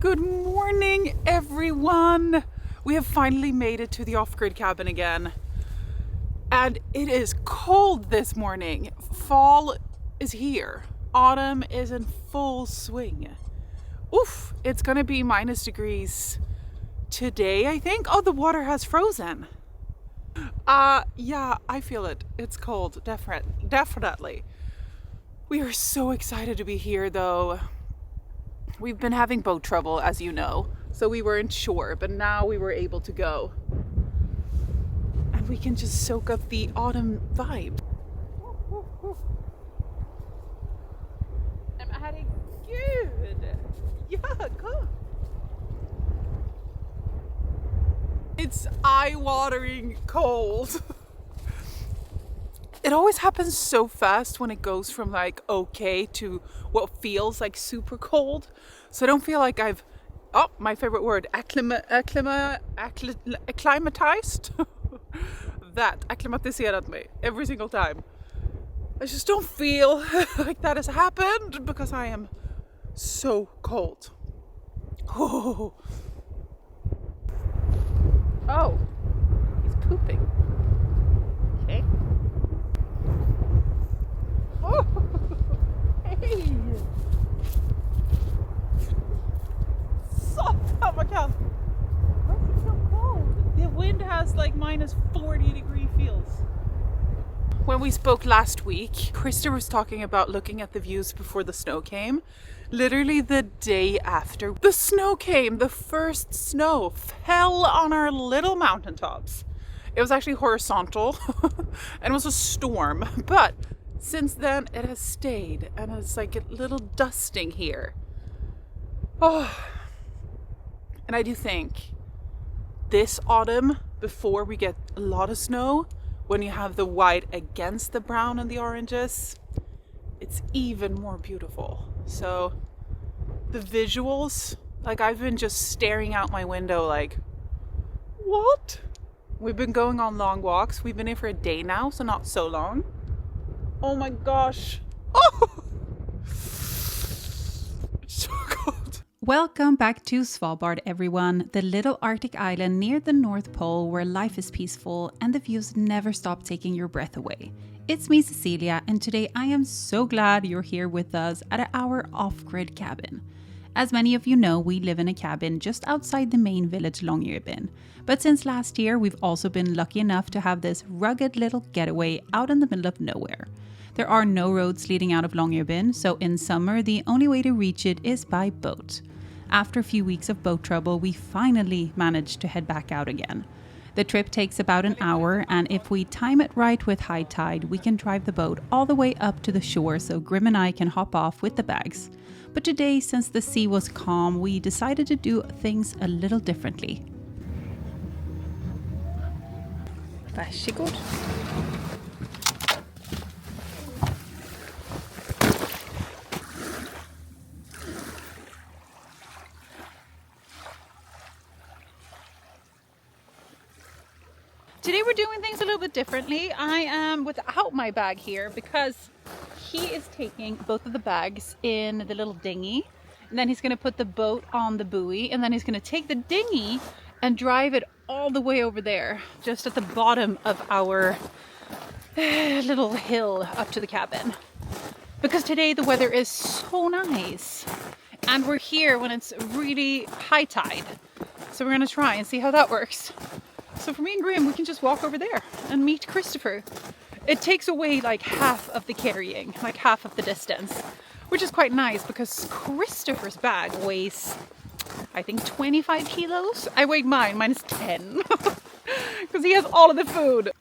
Good morning, everyone. We have finally made it to the off-grid cabin again. And it is cold this morning. Fall is here. Autumn is in full swing. Oof, it's gonna be minus degrees today, I think. Oh, the water has frozen. Yeah, I feel it. It's cold, definitely. We are so excited to be here though. We've been having boat trouble, as you know, so we weren't sure, but now we were able to go. And we can just soak up the autumn vibe. I'm having good. Yeah, good. It's eye-watering cold. It always happens so fast when it goes from like okay to what feels like super cold. So I don't feel like I've, oh, my favorite word, acclimatized. Acclimatiserat me every single time. I just don't feel like that has happened because I am so cold. Oh, he's pooping. Okay. Oh, hey! Satan, why is it so cold? The wind has like minus 40-degree feels. When we spoke last week, Christopher was talking about looking at the views before the snow came. Literally the day after the snow came, the first snow fell on our little mountaintops. It was actually horizontal and it was a storm, but since then it has stayed and it's like a little dusting here. Oh, and I do think this autumn, before we get a lot of snow, when you have the white against the brown and the oranges, it's even more beautiful. So the visuals, like I've been just staring out my window like, what? We've been going on long walks. We've been here for a day now, so not so long. Oh my gosh. Oh! It's so cold. Welcome back to Svalbard, everyone, the little Arctic island near the North Pole where life is peaceful and the views never stop taking your breath away. It's me, Cecilia, and today I am so glad you're here with us at our off-grid cabin. As many of you know, we live in a cabin just outside the main village Longyearbyen. But since last year, we've also been lucky enough to have this rugged little getaway out in the middle of nowhere. There are no roads leading out of Longyearbyen, so in summer, the only way to reach it is by boat. After a few weeks of boat trouble, we finally managed to head back out again. The trip takes about an hour, and if we time it right with high tide, we can drive the boat all the way up to the shore so Grim and I can hop off with the bags. But today, since the sea was calm, we decided to do things a little differently. Varsågod. Today we're doing things a little bit differently. I am without my bag here because he is taking both of the bags in the little dinghy, and then he's going to put the boat on the buoy, and then he's going to take the dinghy and drive it all the way over there, just at the bottom of our little hill up to the cabin. Because today the weather is so nice, and we're here when it's really high tide. So we're going to try and see how that works. So for me and Graham, we can just walk over there and meet Christopher. It takes away like half of the carrying, like half of the distance, which is quite nice because Christopher's bag weighs, I think, 25 kilos. I weighed mine is 10 because he has all of the food.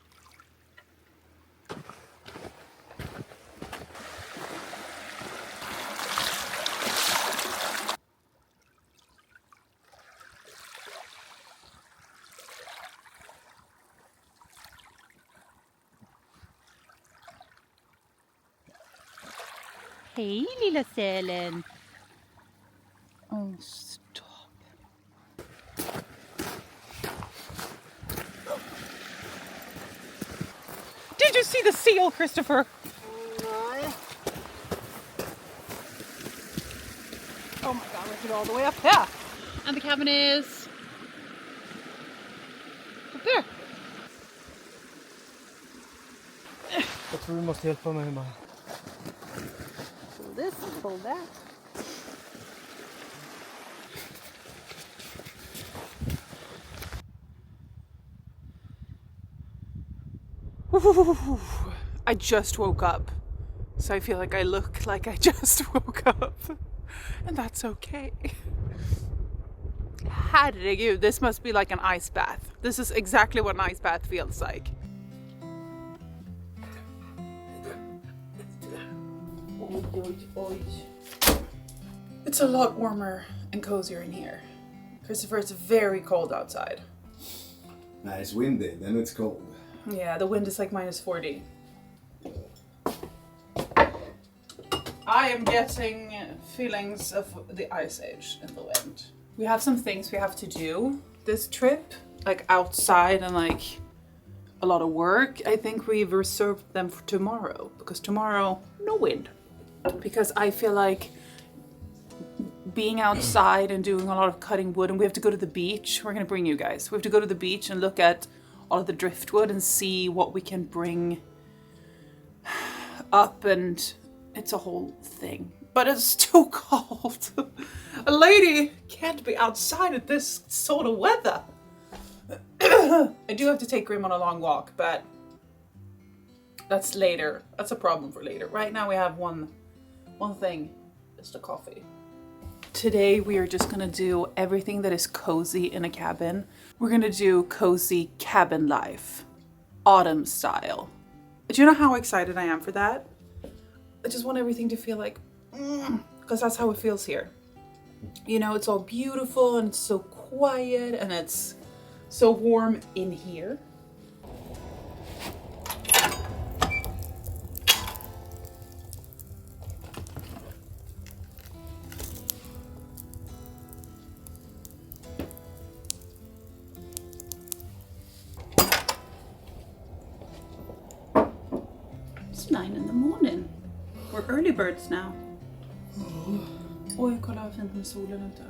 Hej lilla sälen! Oh, stop. Did you see the seal, Christopher? No. Oh my god, we have to go all the way up. Yeah. And the cabin is up there. Jag tror du måste hjälpa mig med. Pull this, pull that. I just woke up, so I feel like I look like I just woke up, and that's okay. Herregud, this must be like an ice bath. This is exactly what an ice bath feels like. It's a lot warmer and cozier in here. Christopher, it's very cold outside. Nah, it's windy, then it's cold. Yeah, the wind is like -40. I am getting feelings of the ice age in the wind. We have some things we have to do this trip, like outside and like a lot of work. I think we've reserved them for tomorrow because tomorrow, no wind. Because I feel like being outside and doing a lot of cutting wood, and we have to go to the beach. We're gonna bring you guys. We have to go to the beach and look at all of the driftwood and see what we can bring up, and it's a whole thing. But it's too cold. A lady can't be outside at this sort of weather. I do have to take Grim on a long walk, but that's later. That's a problem for later. Right now we have one thing, just a coffee. Today we are just gonna do everything that is cozy in a cabin. We're gonna do cozy cabin life, autumn style. Do you know how excited I am for that? I just want everything to feel like, because that's how it feels here. You know, it's all beautiful and it's so quiet and it's so warm in here. It's 9 in the morning. We're early birds now. Oj, kolla vad fint med solen ute.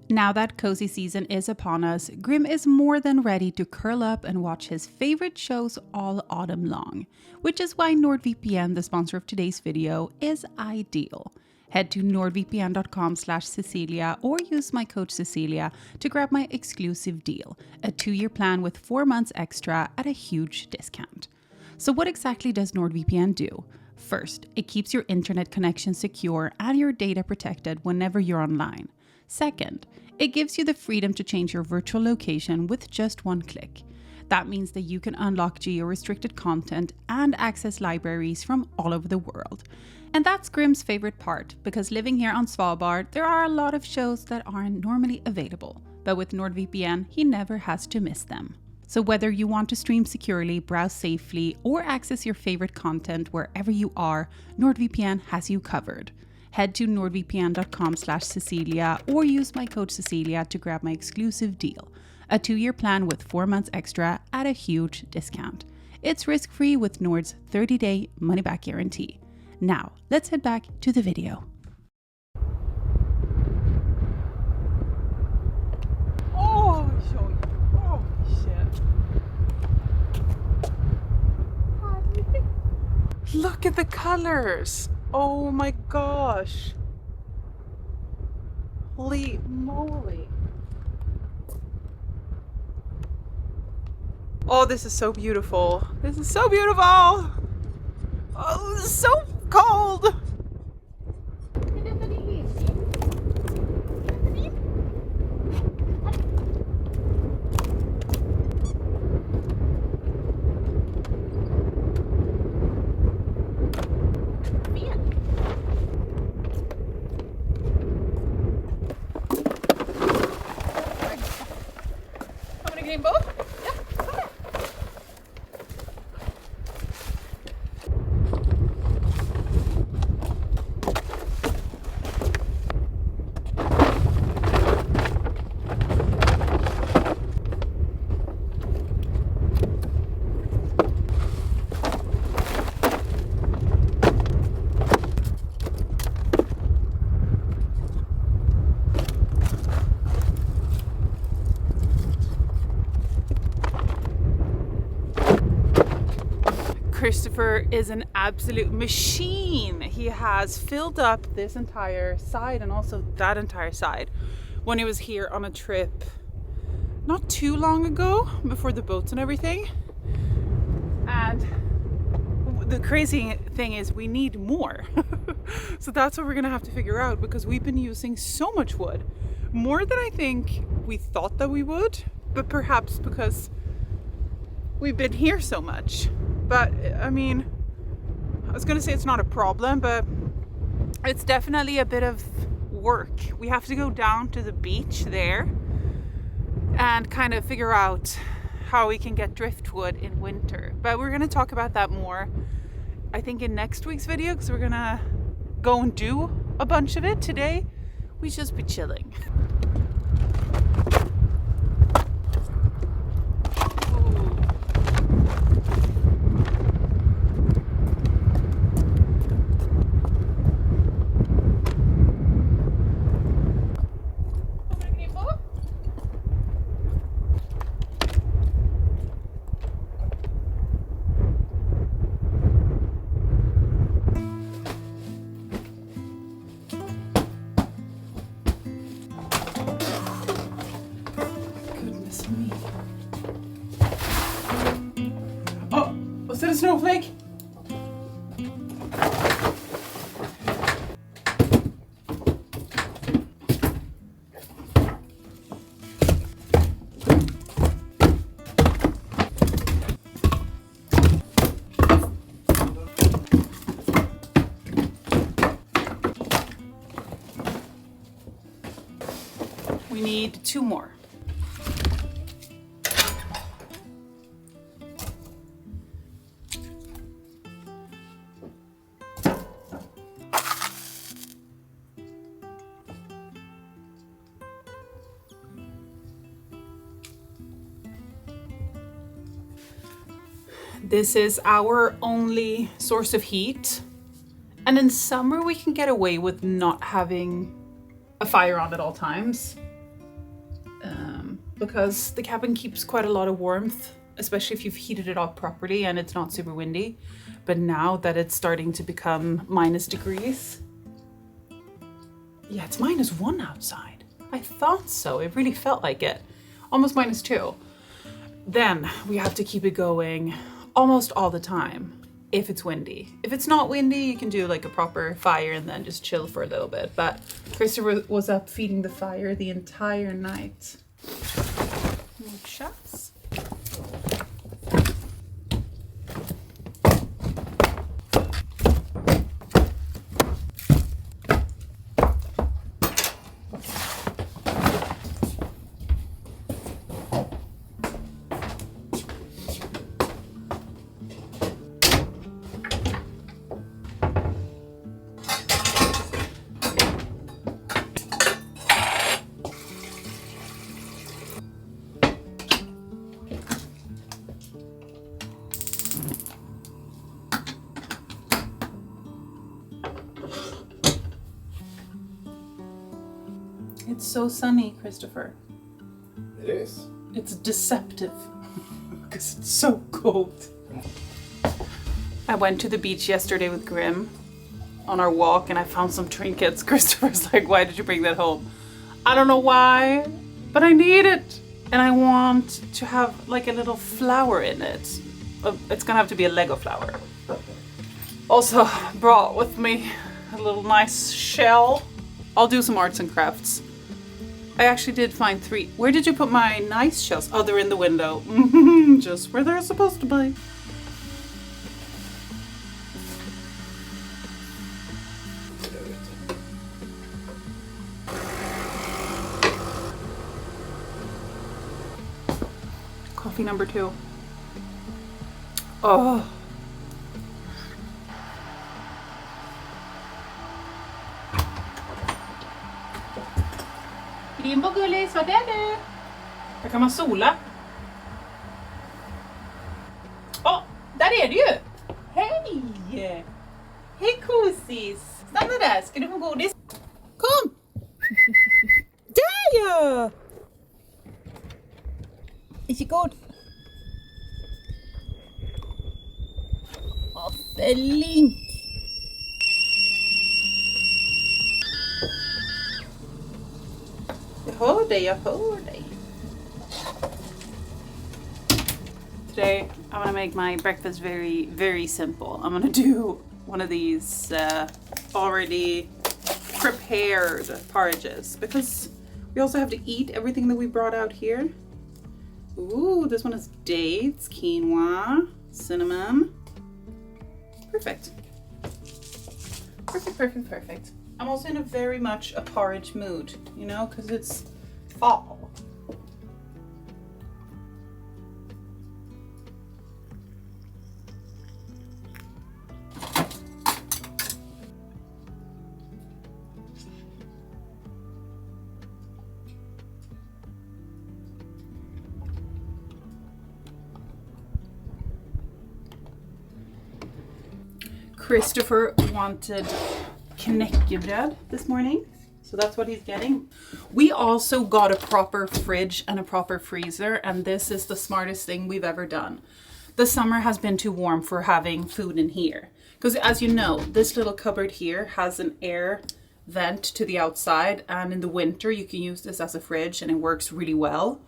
Now that cozy season is upon us, Grim is more than ready to curl up and watch his favorite shows all autumn long, which is why NordVPN, the sponsor of today's video, is ideal. Head to nordvpn.com/Cecilia or use my code Cecilia to grab my exclusive deal, a 2-year plan with 4 months extra at a huge discount. So what exactly does NordVPN do? First, it keeps your internet connection secure and your data protected whenever you're online. Second, it gives you the freedom to change your virtual location with just one click. That means that you can unlock geo-restricted content and access libraries from all over the world. And that's Grim's favorite part, because living here on Svalbard, there are a lot of shows that aren't normally available. But with NordVPN, he never has to miss them. So whether you want to stream securely, browse safely, or access your favorite content wherever you are, NordVPN has you covered. Head to nordvpn.com/Cecilia or use my code Cecilia to grab my exclusive deal, a 2-year plan with 4 months extra at a huge discount. It's risk-free with Nord's 30-day money-back guarantee. Now, let's head back to the video. Oh, shit. Look at the colors. Oh my gosh. Holy moly. Oh, this is so beautiful. This is so beautiful. Oh, this is so cold. Christopher is an absolute machine. He has filled up this entire side and also that entire side when he was here on a trip not too long ago, before the boats and everything. And the crazy thing is we need more. So that's what we're gonna have to figure out, because we've been using so much wood, more than I think we thought that we would, but perhaps because we've been here so much. But I mean, I was gonna say it's not a problem, but it's definitely a bit of work. We have to go down to the beach there and kind of figure out how we can get driftwood in winter. But we're gonna talk about that more, I think, in next week's video, because we're gonna go and do a bunch of it. Today we just be chilling. A snowflake? We need 2 more. This is our only source of heat. And in summer we can get away with not having a fire on at all times. Because the cabin keeps quite a lot of warmth, especially if you've heated it up properly and it's not super windy. But now that it's starting to become minus degrees. Yeah, it's -1 outside. I thought so, it really felt like it. Almost -2. Then we have to keep it going almost all the time if it's windy. If it's not windy, you can do like a proper fire and then just chill for a little bit. But Christopher was up feeding the fire the entire night. More shots. It's so sunny, Christopher. It is. It's deceptive because it's so cold. I went to the beach yesterday with Grim on our walk and I found some trinkets. Christopher's like, why did you bring that home? I don't know why, but I need it. And I want to have like a little flower in it. It's gonna have to be a Lego flower. Also brought with me a little nice shell. I'll do some arts and crafts. I actually did find 3. Where did you put my nice shells? Oh, they're in the window. Just where they're supposed to be. Coffee number 2. Oh. Rimbo gullis, vart är du? Här kan man sola. Åh, där är du ju! Hej! Hej kosis! Stanna där, ska du få godis? Kom! Där ja! Is it good? Flink. Jag hör dig. Today I want to make my breakfast very, very simple. I'm going to do one of these already prepared porridges because we also have to eat everything that we brought out here. Ooh, this one is dates, quinoa, cinnamon. Perfect. Perfect, perfect, perfect. I'm also in a very much a porridge mood, you know, because it's fall. Christopher wanted knäckebröd this morning, so that's what he's getting. We also got a proper fridge and a proper freezer, and this is the smartest thing we've ever done. The summer has been too warm for having food in here, because as you know, this little cupboard here has an air vent to the outside, and in the winter you can use this as a fridge and it works really well.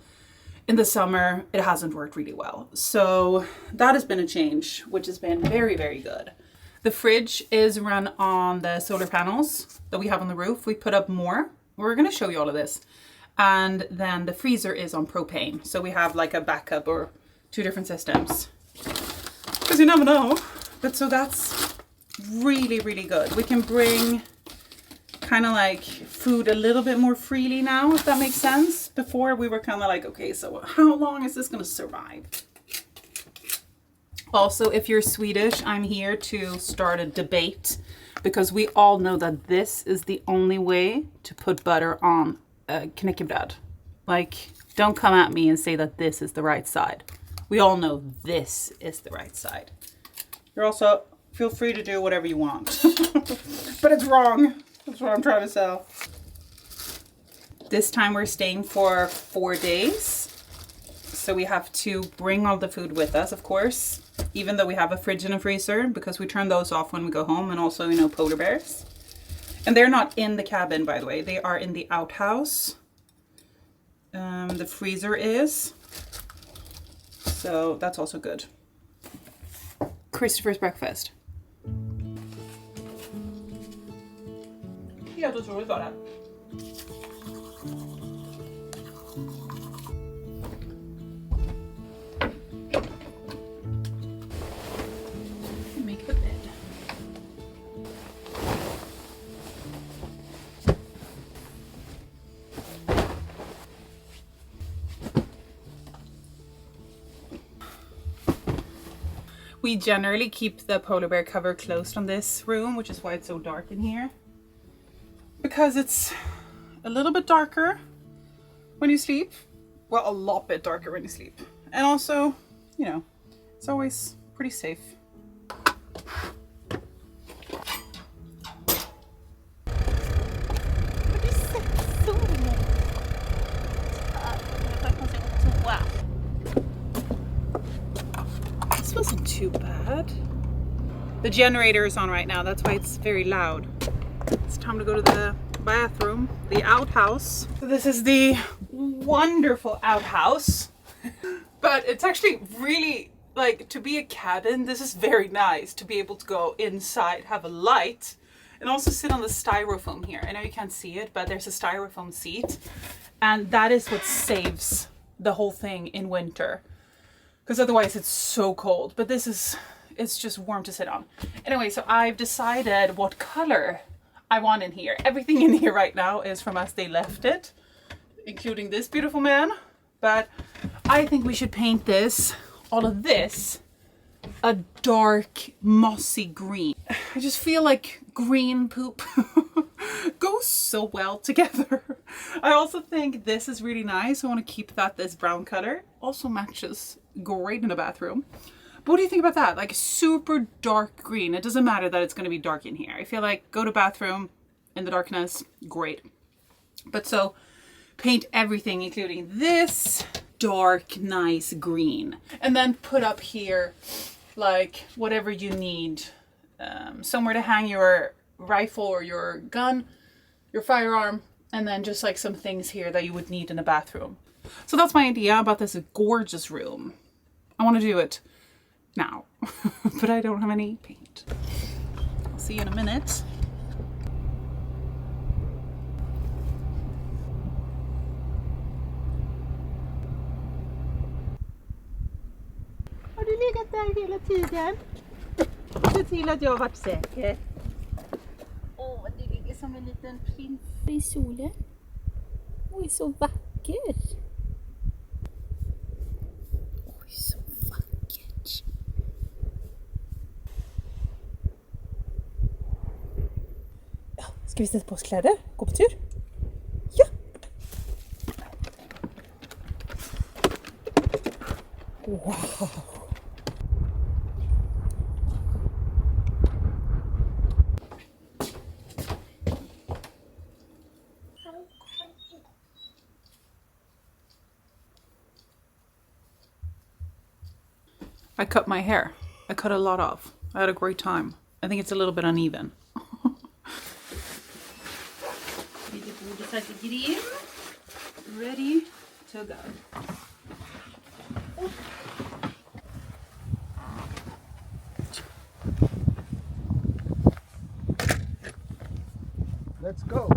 In the summer it hasn't worked really well, so that has been a change, which has been very, very good. The fridge is run on the solar panels that we have on the roof. We put up more. We're going to show you all of this. And then the freezer is on propane. So we have like a backup or two different systems. Because you never know. But so that's really, really good. We can bring kind of like food a little bit more freely now, if that makes sense. Before we were kind of like, okay, so how long is this going to survive? Also, if you're Swedish, I'm here to start a debate because we all know that this is the only way to put butter on knäckebröd. Like, don't come at me and say that this is the right side. We all know this is the right side. You're also, feel free to do whatever you want. But it's wrong. That's what I'm trying to sell. This time we're staying for 4 days. So we have to bring all the food with us, of course. Even though we have a fridge and a freezer, because we turn those off when we go home, and also, you know, polar bears. And they're not in the cabin, by the way. They are in the outhouse. The freezer is. So that's also good. Christopher's breakfast. Ja, då tror vi bara. We generally keep the polar bear cover closed on this room, which is why it's so dark in here. Because it's a little bit darker when you sleep. Well, a lot bit darker when you sleep. And also, you know, it's always pretty safe. Wasn't too bad. The generator is on right now, that's why it's very loud. It's time to go to the bathroom, the outhouse. So this is the wonderful outhouse. But it's actually really, like, to be a cabin, this is very nice to be able to go inside, have a light, and also sit on the styrofoam here. I know you can't see it, but there's a styrofoam seat. And that is what saves the whole thing in winter. Because otherwise it's so cold. But this is, it's just warm to sit on. Anyway, so I've decided what color I want in here. Everything in here right now is from as they left it, including this beautiful man. But I think we should paint this, all of this, a dark mossy green. I just feel like green poop goes so well together. I also think this is really nice. I want to keep that this brown color. Also matches great in the bathroom. But what do you think about that? Like super dark green. It doesn't matter that it's going to be dark in here. I feel like go to bathroom in the darkness, great. But so paint everything, including this dark, nice green. And then put up here like whatever you need somewhere to hang your rifle or your gun, your firearm, and then just like some things here that you would need in a bathroom. So that's my idea about this gorgeous room. I want to do it now, but I don't have any paint. I'll see you in a minute. Har du legat där hela tiden? Se till att jag har varit säker. Åh, du ligger som en liten prins i solen. Oj, så vacker. Oj, så vackert. Ja, ska vi sätta på oss kläder? Gå på tur? Ja! Wow! I cut my hair. I cut a lot off. I had a great time. I think it's a little bit uneven. Ready to go. Let's go.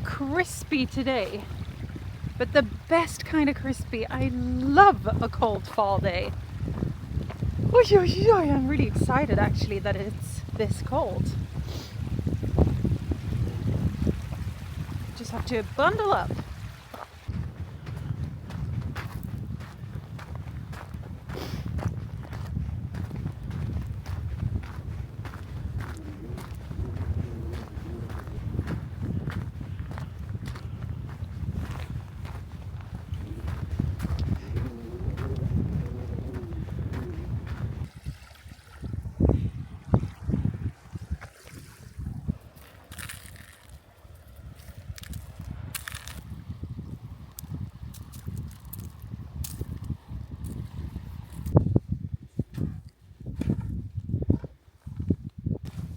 Crispy today, but the best kind of crispy. I love a cold fall day. Oy, oy, oy, I'm really excited actually that it's this cold. Just have to bundle up.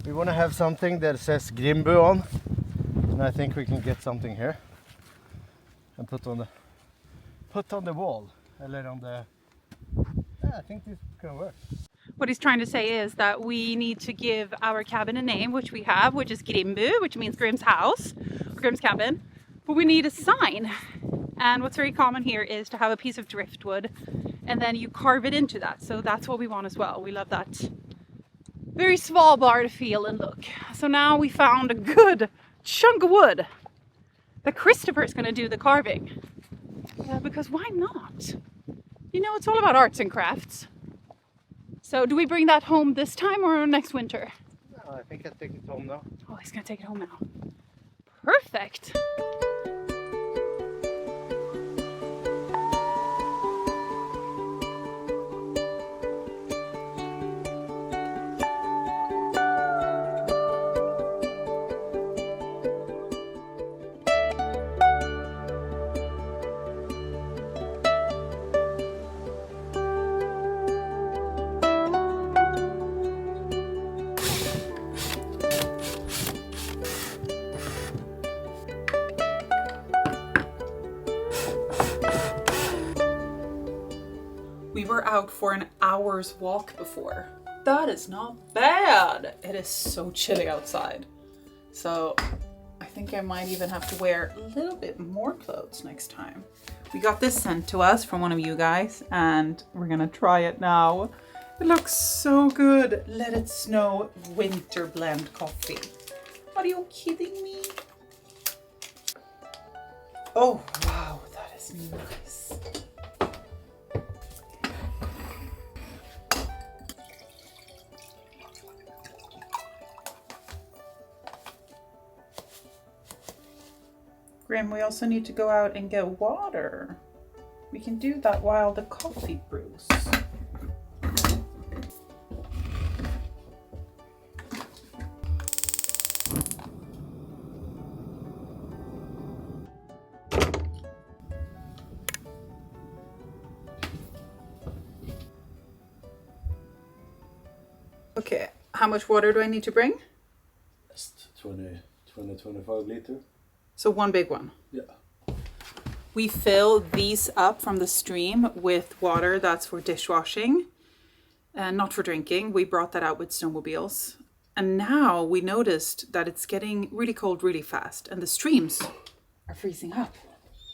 We want to have something that says Grimbu on, and I think we can get something here and put on the wall. Eller on the. Yeah, I think this can work. What he's trying to say is that we need to give our cabin a name, which we have, which is Grimbu, which means Grim's house, Grim's cabin. But we need a sign. And what's very common here is to have a piece of driftwood and then you carve it into that. So that's what we want as well. We love that very Svalbard feel and look. So now we found a good chunk of wood that Christopher's going to do the carving. Because why not? You know, it's all about arts and crafts. So do we bring that home this time or next winter? No, I think I'll take it home now. Oh, he's going to take it home now. Perfect. We were out for an hour's walk before. That is not bad. It is so chilly outside. So I think I might even have to wear a little bit more clothes next time. We got this sent to us from one of you guys and we're gonna try it now. It looks so good. Let It Snow winter blend coffee. Are you kidding me? Oh wow, that is nice. Grim, we also need to go out and get water. We can do that while the coffee brews. Okay, how much water do I need to bring? Just 25 liter. So one big one. Yeah. We fill these up from the stream with water that's for dishwashing and not for drinking. We brought that out with snowmobiles. And now we noticed that it's getting really cold really fast and the streams are freezing up.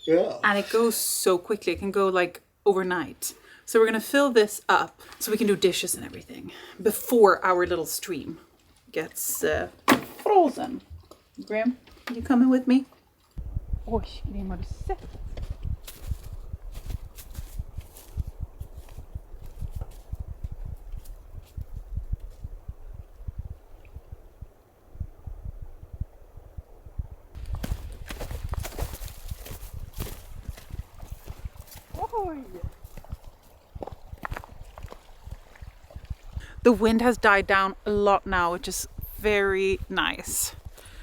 Yeah. And it goes so quickly. It can go like overnight. So we're going to fill this up so we can do dishes and everything before our little stream gets frozen. Grim, you coming with me? Oj, Grim, har du sett? Oj! The wind has died down a lot now, which is very nice.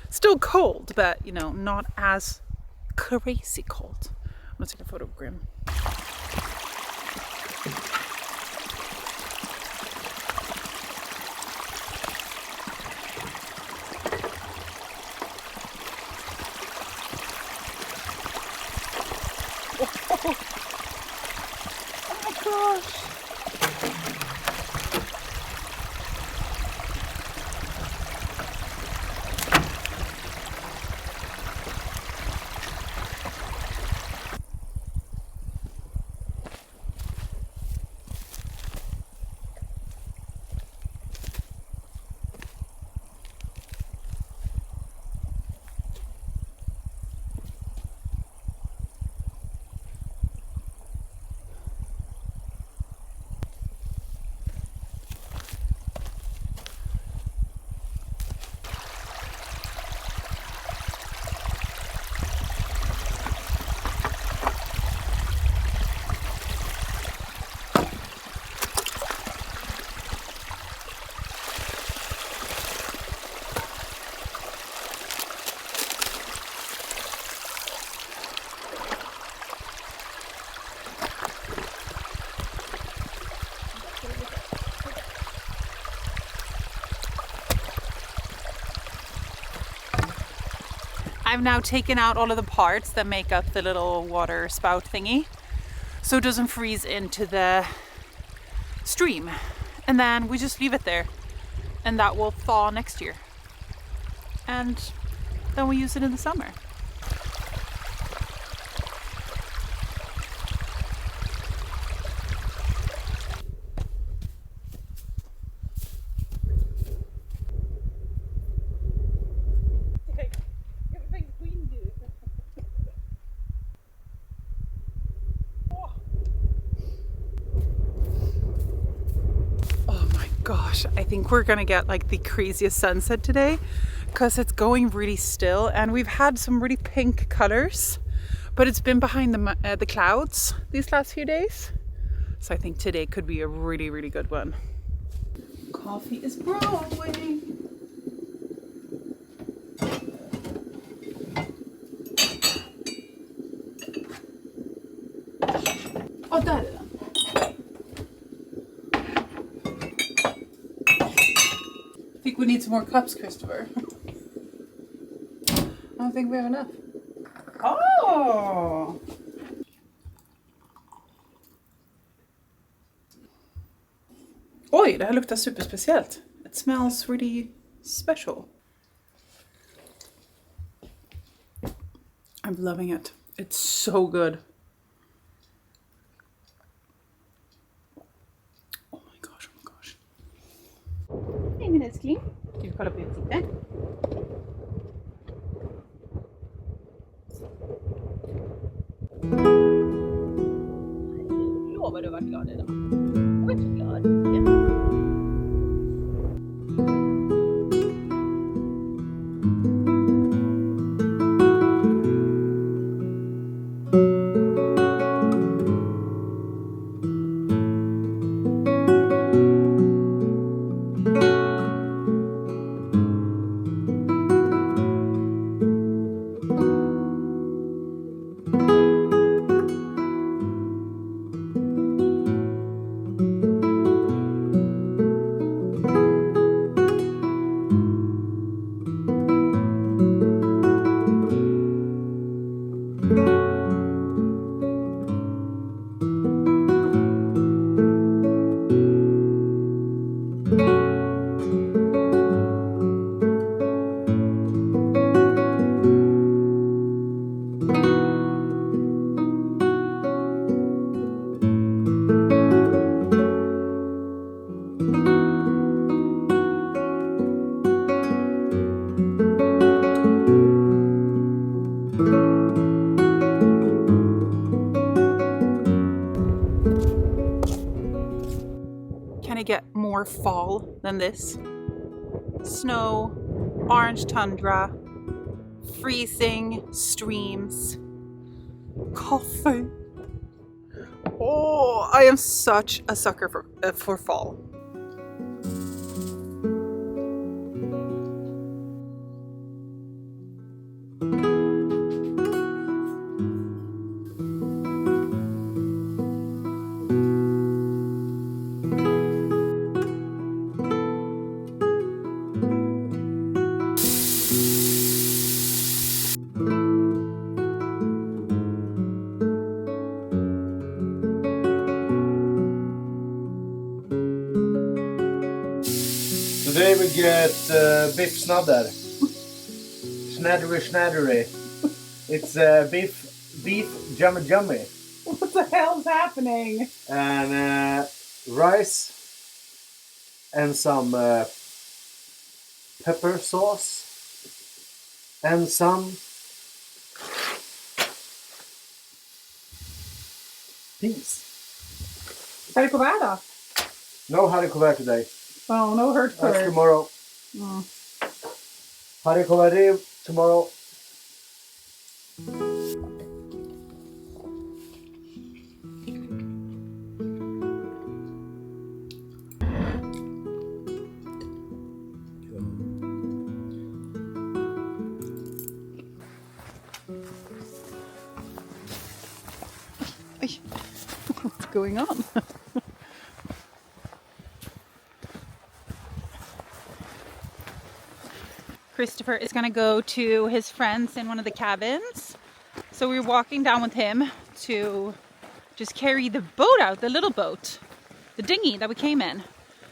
Still cold, but you know, not as crazy cold. I'm gonna take a photo of Grim. Oh my gosh! I've now taken out all of the parts that make up the little water spout thingy so it doesn't freeze into the stream, and then we just leave it there and that will thaw next year and then we use it in the summer. Gosh, I think we're gonna get like the craziest sunset today because it's going really still and we've had some really pink colors, but it's been behind the clouds these last few days. So I think today could be a really, really good one. Coffee is brewing. Oh, där är den. I think we need some more cups, Christopher. I don't think we have enough. Oh! Oj, det här luktar superspeciellt. It smells really special. I'm loving it. It's so good. Oh my gosh, oh my gosh. Hej min älskling. Ska vi kolla på utsikten? Jag lovar du har varit glad idag. Jag är så glad. Ja. more fall than this. Snow, orange tundra, freezing streams, coffee. Oh, I am such a sucker for fall. Today we get beef snudder. Snaddery. It's beef jummy. What the hell's happening? And rice and some pepper sauce and some peas. Harry då? No haricots today. Oh, no hurt That's for tomorrow. Oh. Haricots tomorrow. What's going on? Christopher is going to go to his friends in one of the cabins. So we're walking down with him to just carry the boat out, the little boat, the dinghy that we came in.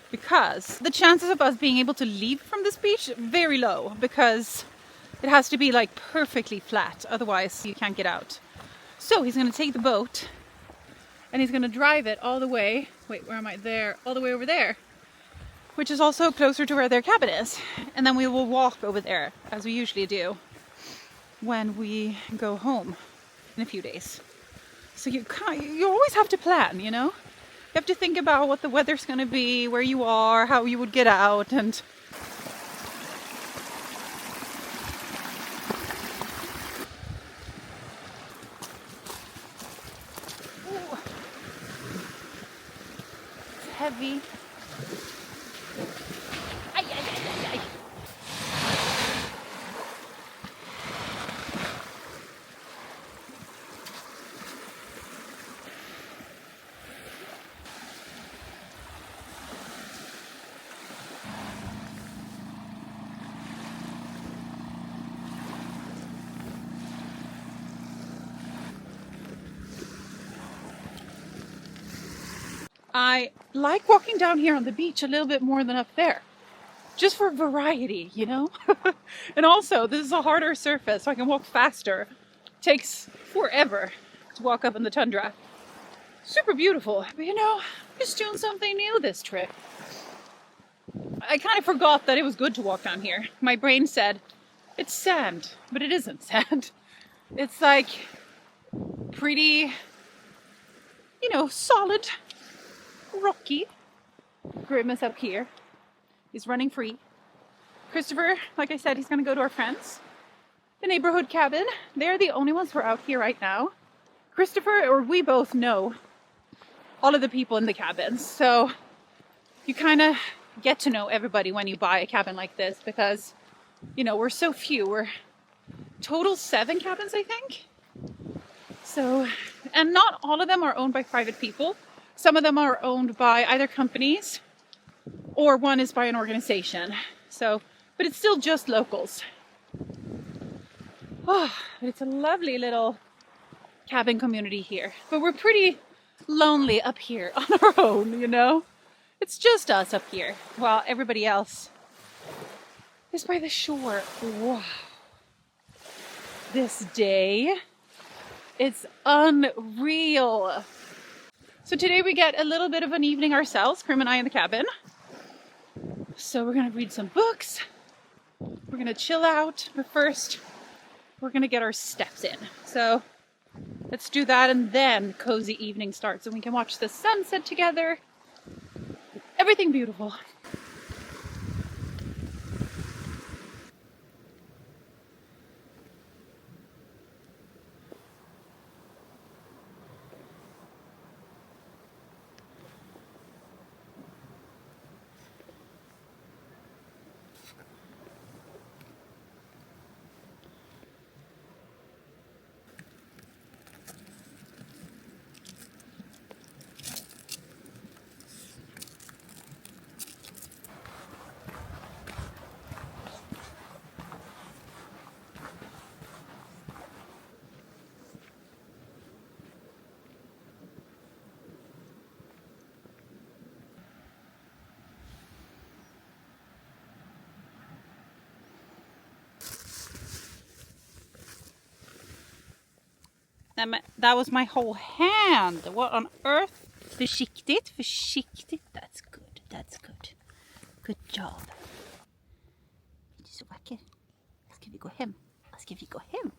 Because the chances of us being able to leave from this beach, very low. Because it has to be like perfectly flat, otherwise you can't get out. So he's going to take the boat and he's going to drive it all the way, wait, where am I? There, all the way over there. Which is also closer to where their cabin is. And then we will walk over there, as we usually do, when we go home in a few days. So you always have to plan, you know? You have to think about what the weather's going to be, where you are, how you would get out, and... Ooh. It's heavy. I like walking down here on the beach a little bit more than up there. Just for variety, you know? And also, this is a harder surface, so I can walk faster. It takes forever to walk up in the tundra. Super beautiful. But you know, I'm just doing something new this trip. I kind of forgot that it was good to walk down here. My brain said, it's sand, but it isn't sand. It's like pretty, you know, solid, rocky. Grimace up here. He's running free. Christopher, like I said, he's going to go to our friends. The neighborhood cabin. They're the only ones who are out here right now. Christopher, or we both know all of the people in the cabins. So you kind of get to know everybody when you buy a cabin like this because, you know, we're so few. We're total 7 cabins, I think. So, and not all of them are owned by private people. Some of them are owned by either companies or one is by an organization. So, but it's still just locals. Oh, but it's a lovely little cabin community here. But we're pretty lonely up here on our own, you know? It's just us up here while everybody else is by the shore. Wow. This day, it's unreal. So today we get a little bit of an evening ourselves, Prim and I in the cabin. So we're gonna read some books. We're gonna chill out, but first we're gonna get our steps in. So let's do that and then cozy evening starts and we can watch the sunset together. Everything beautiful. That was my whole hand. What on earth? Försiktigt, försiktigt. That's good, that's good. Good job. Du är så vacker. Ska vi gå hem? Ska vi gå hem?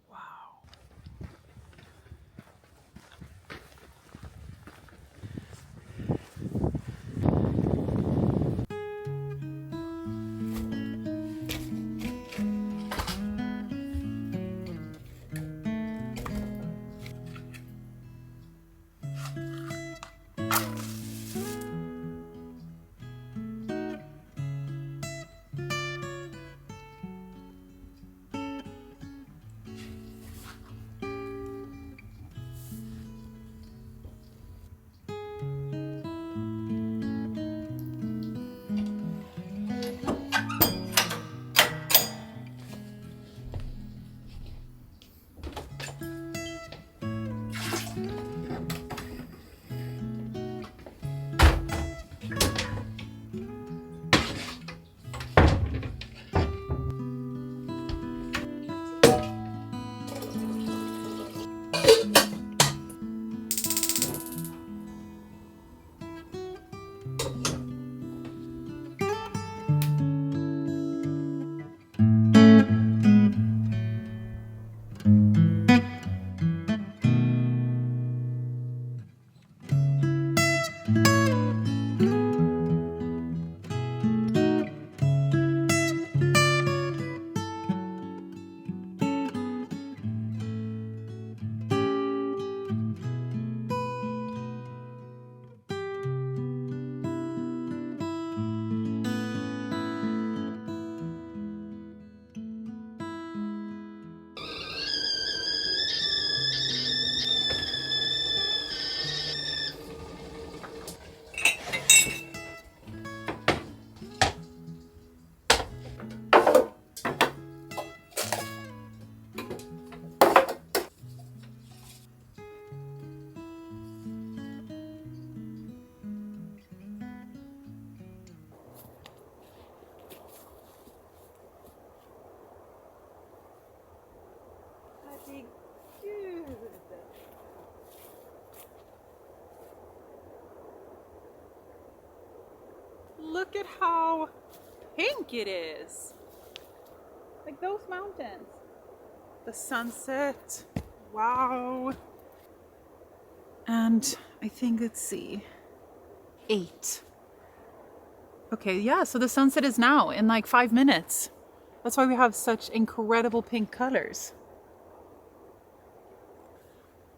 Wow. Look at how pink it is. Like those mountains. The sunset. Wow. And I think, let's see, 8. Okay, yeah, so the sunset is now in like 5 minutes. That's why we have such incredible pink colors.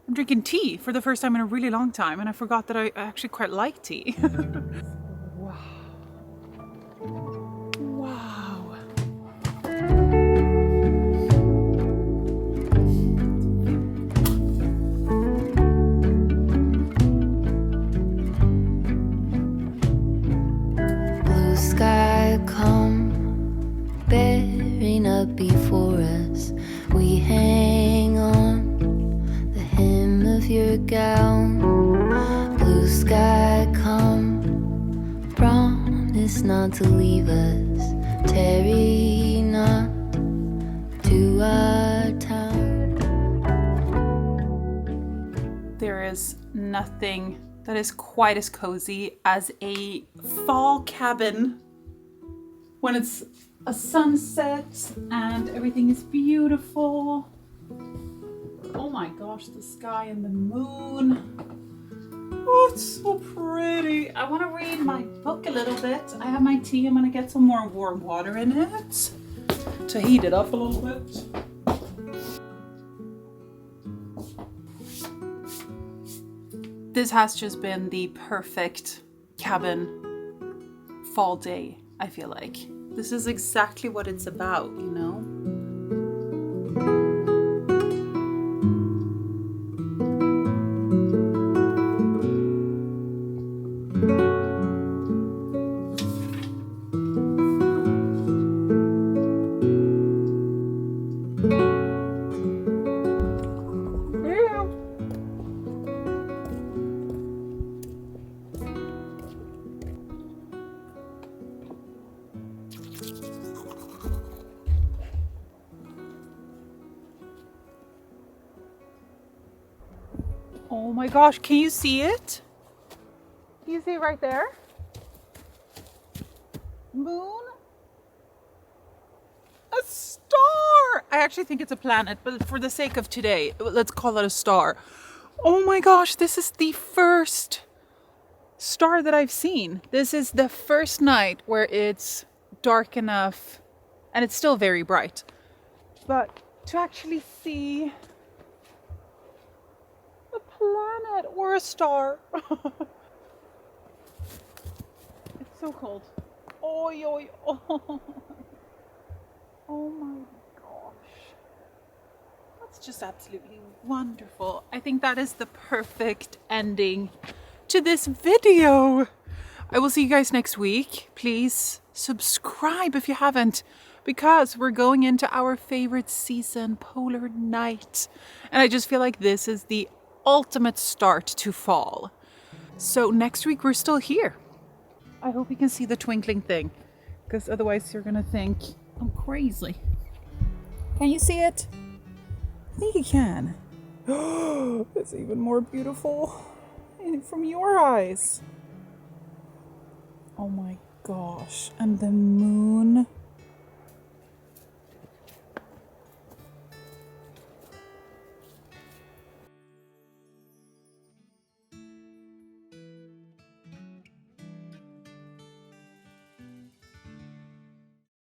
I'm drinking tea for the first time in a really long time, and I forgot that I actually quite like tea. Wow. Wow. Blue sky come bearing up before us. We hang on the hem of your gown. Blue sky come, promise not to leave us. Tarry not to our town. There is nothing that is quite as cozy as a fall cabin when it's a sunset and everything is beautiful. Oh my gosh, the sky and the moon. Oh, it's so pretty. I want to read my book a little bit. I have my tea. I'm going to get some more warm water in it to heat it up a little bit. This has just been the perfect cabin fall day, I feel like. This is exactly what it's about, you know? Oh my gosh, can you see it? Can you see it right there? Moon? A star! I actually think it's a planet, but for the sake of today, let's call it a star. Oh my gosh, this is the first star that I've seen. This is the first night where it's dark enough, and it's still very bright. But to actually see a planet or a star. It's so cold. Oi, oi, oh. Oh my gosh. That's just absolutely wonderful. I think that is the perfect ending to this video. I will see you guys next week. Please subscribe if you haven't, because we're going into our favorite season, polar night. And I just feel like this is the ultimate start to fall. So next week we're still here. I hope you can see the twinkling thing, because otherwise you're gonna think I'm crazy. Can you see it? I think you can. It's even more beautiful from your eyes. Oh my gosh. And the moon